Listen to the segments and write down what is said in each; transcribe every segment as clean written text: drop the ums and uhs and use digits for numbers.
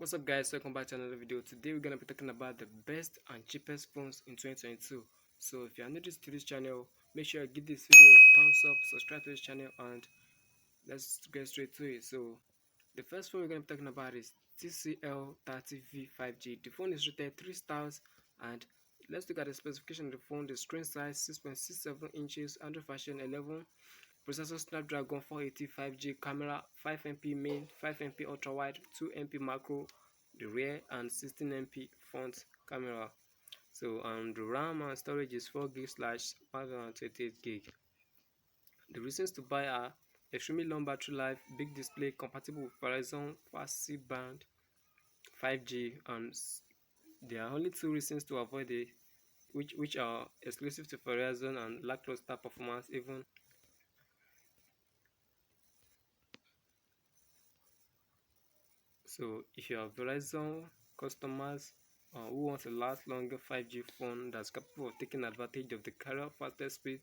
What's up guys, welcome back to another video. Today we're gonna be talking about the best and cheapest phones in 2022. So if you are new to this channel, make sure you give this video a thumbs up, subscribe to this channel, and let's get straight to it. So the first phone we're gonna be talking about is TCL 30V 5G. The phone is rated 3 stars, and let's look at the specification of the phone. The screen size 6.67 inches, Android version 11. Processor Snapdragon 480 5G, camera 5MP main, 5MP ultra wide, 2MP macro, the rear, and 16MP front camera. So the RAM and storage is 4 gig slash 528 gig. The reasons to buy are extremely long battery life, big display, compatible with Verizon fast C-band 5G, and there are only two reasons to avoid it, which are exclusive to Verizon and lackluster performance. Even so, if you are Verizon customers who want a last longer 5G phone that's capable of taking advantage of the carrier fastest speed,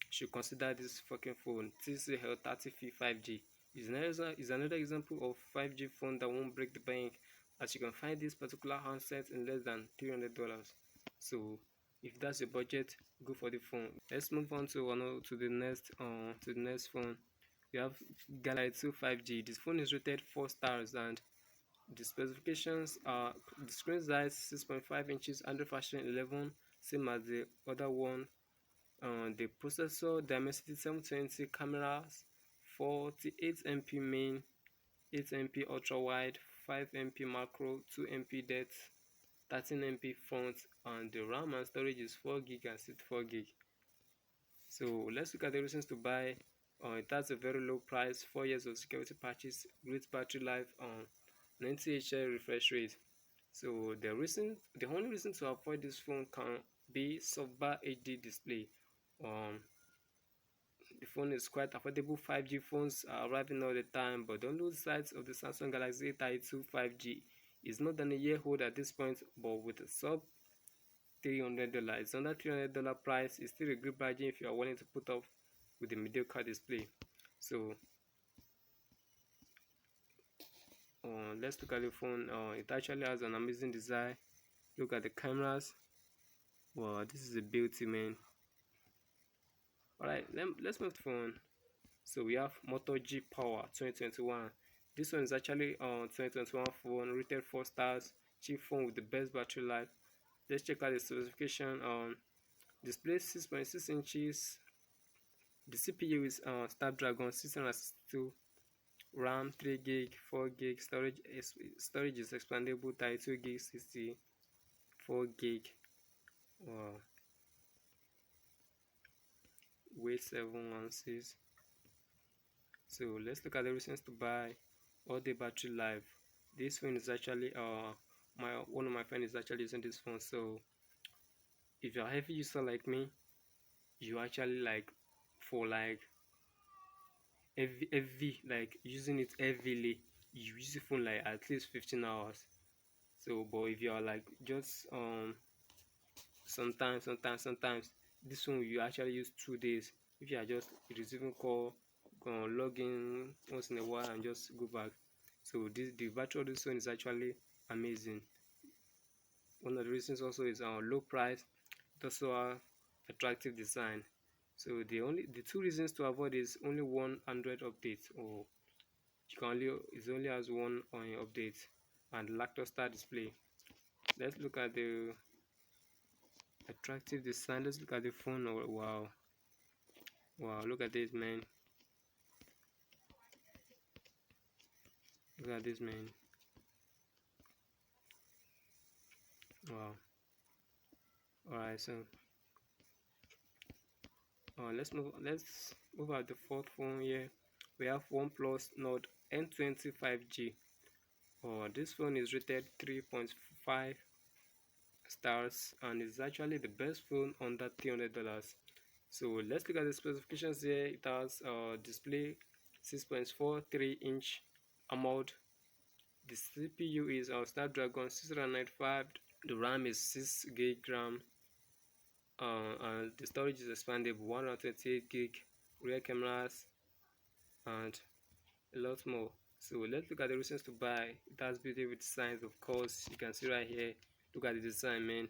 should consider this fucking phone. TCL 30V 5G is another example of 5G phone that won't break the bank, as you can find this particular handset in less than $300. So if that's your budget, go for the phone. Let's move on to the next phone. We have Galaxy 2 5G. This phone is rated 4 stars, and the specifications are the screen size 6.5 inches, Android version 11, same as the other one. The processor Dimensity 720, cameras 48MP main, 8MP ultra wide, 5MP macro, 2MP depth, 13MP front, and the RAM and storage is 4 gig and 64 gig. So let's look at the reasons to buy. It has a very low price, 4 years of security patches, great battery life, 90 Hz refresh rate. So the only reason to avoid this phone can be softbar HD display. The phone is quite affordable. 5G phones are arriving all the time, but the only size of the Samsung Galaxy A32 5G is not than a year old at this point, but with a sub $300. It's under $300 price. It's still a good bargain if you are willing to put up with the mediocre display. So let's look at the phone. It actually has an amazing design. Look at the cameras. Wow, this is a beauty, man. Alright, let's move to phone. So we have Moto G Power 2021. This one is actually 2021 phone, rated 4 stars, cheap phone with the best battery life. Let's check out the specification. Display 6.6 inches. The CPU is Snapdragon 662, RAM 3 gig, 4 gig, storage is expandable, 32 gig, 64 gig. Wow. Weight 716. So let's look at the reasons to buy. All the battery life. This phone is actually one of my friends is actually using this phone. So if you're a heavy user like me, you actually like for like heavy like using it heavily, you use the phone like at least 15 hours. So but if you are like just sometimes this one you actually use 2 days. If you are just receiving call, log in once in a while and just go back. So the battery of this one is actually amazing. One of the reasons also is low price. It also have attractive design. So the two reasons to avoid is only one Android update, or it only has one update, and lackluster display. Let's look at the attractive design. Let's look at the phone. Oh, wow, look at this, man. Look at this, man. Wow. Alright, so let's move at the fourth phone here. We have OnePlus Nord N20 5G. This phone is rated 3.5 stars and is actually the best phone under $300. So let's look at the specifications here. It has display 6.43-inch AMOLED. The CPU is Snapdragon 695. The RAM is 6 gig RAM, and the storage is expandable, 128 gig, rear cameras, and a lot more. So let's look at the reasons to buy. It has beautiful designs, of course. You can see right here. Look at the design, man.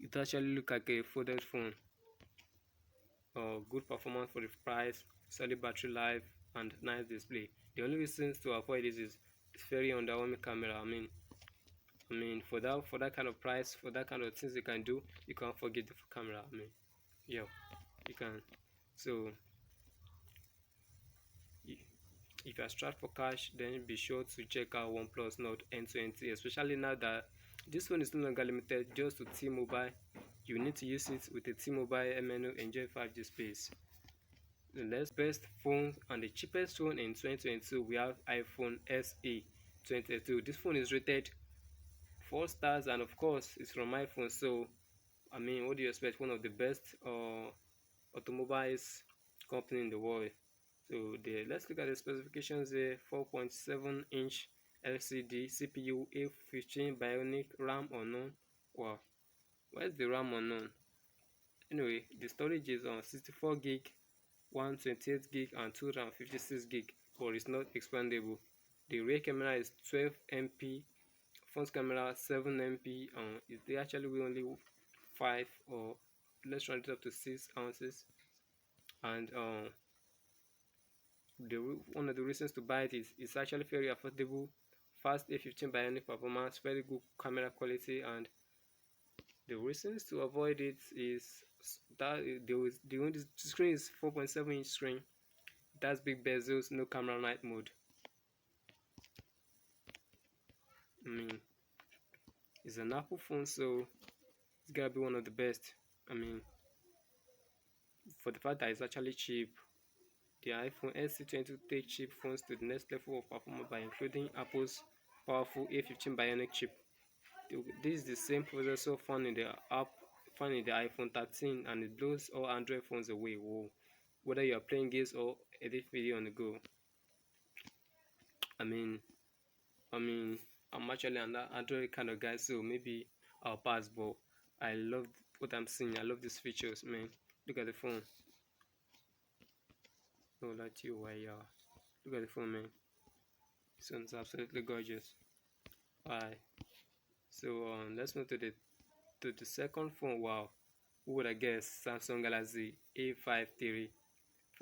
It actually look like a folded phone. Good performance for the price, solid battery life, and nice display. The only reasons to avoid this is it's very underwhelming camera. I mean, for that kind of price, for that kind of things you can do, you can't forget the camera. Yeah, you can. So if you are strapped for cash, then be sure to check out OnePlus Nord N20, especially now that this one is no longer limited just to T-Mobile. You need to use it with a T-Mobile MNO. Enjoy 5G space. The next best phone and the cheapest phone in 2022, we have iPhone SE 22. This phone is rated 4 stars, and of course it's from iPhone. So I mean, what do you expect? One of the best automobiles company in the world. So let's look at the specifications there. 4.7-inch LCD, CPU A15 Bionic, RAM unknown. Wow, where's the RAM unknown? Anyway, the storage is on 64 gig, 128 gig, and 256 gig, but it's not expandable. The rear camera is 12 MP, front camera 7 MP, and it actually will only 5, or let's round it up to 6 ounces. And one of the reasons to buy it is it's actually very affordable, fast A15 Bionic performance, very good camera quality. And the reasons to avoid it is that the screen is 4.7-inch screen. It has big bezels, no camera night mode. I mean, it's an Apple phone, so it's gotta be one of the best. I mean, for the fact that it's actually cheap, the iPhone SE22 takes cheap phones to the next level of performance by including Apple's powerful A15 Bionic chip. This is the same processor found in the iPhone 13, and it blows all Android phones away. Whoa. Whether you are playing games or edit video on the go. I mean, I mean, I'm actually an Android kind of guy, so maybe I'll pass. But I love what I'm seeing. I love these features, man. Look at the phone. No, that's you, why? Look at the phone, man. This one's absolutely gorgeous. Alright, so let's move to the second phone. Wow, who would I guess? Samsung Galaxy A53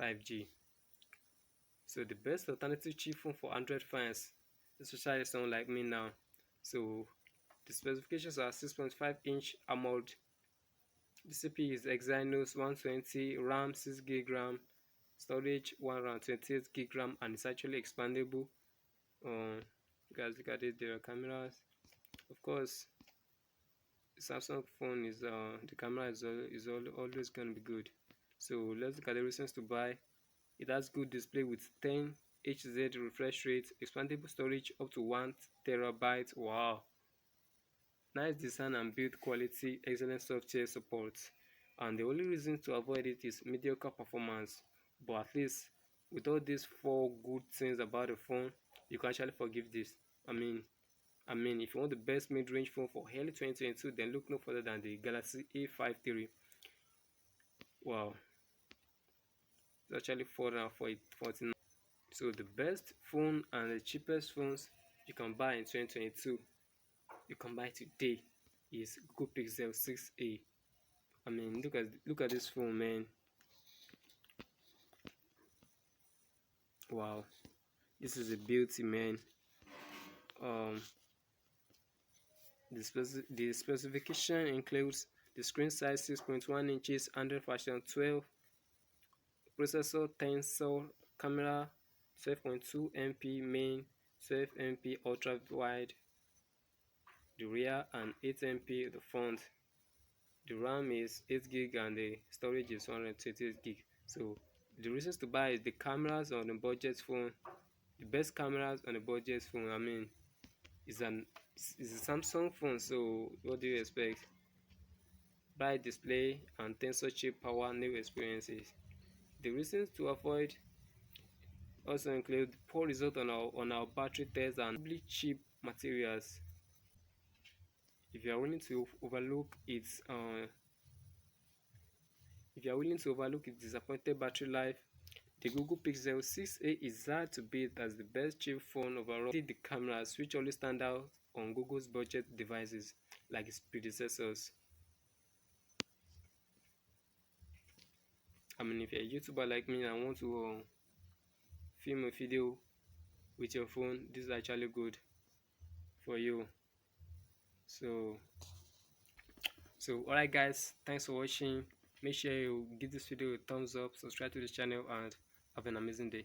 5G. So the best alternative cheap phone for Android fans, especially someone like me now. So the specifications are 6.5-inch AMOLED. The CPU is Exynos 120, RAM 6 gig RAM, storage 128 gig RAM, and it's actually expandable. Guys, look at it. There are cameras. Of course, Samsung phone is the camera is always going to be good. So let's look at the reasons to buy. It has good display with 10 Hz refresh rate, expandable storage up to 1 terabyte. Wow. Nice design and build quality, excellent software support. And the only reason to avoid it is mediocre performance. But at least with all these 4 good things about the phone, you can actually forgive this. I mean, if you want the best mid-range phone for early 2022, then look no further than the Galaxy A53. Wow, it's actually 449. So the best phone and the cheapest phones you can buy in 2022, you can buy today, is Google Pixel 6a. I mean, look at this phone, man. Wow, this is a beauty, man. Um, the specification includes the screen size 6.1 inches, Android version 12, processor tensor, camera 12.2 MP main, 12 MP ultra wide, the rear, and 8 MP the front. The RAM is 8 gig and the storage is 128 gig. So the reasons to buy is the cameras on the budget phone. The best cameras on the budget phone. I mean, it's a Samsung phone, so what do you expect? Bright display and tensor chip power, new experiences. The reasons to avoid also include poor result on our battery test and probably cheap materials. If you are willing to overlook its disappointed battery life, The Google Pixel 6a is said to beat as the best cheap phone overall. The cameras, which always stand out on Google's budget devices like its predecessors. I mean, if you're a YouTuber like me and want to film a video with your phone, this is actually good for you. So alright guys, thanks for watching. Make sure you give this video a thumbs up, subscribe to this channel, and have an amazing day.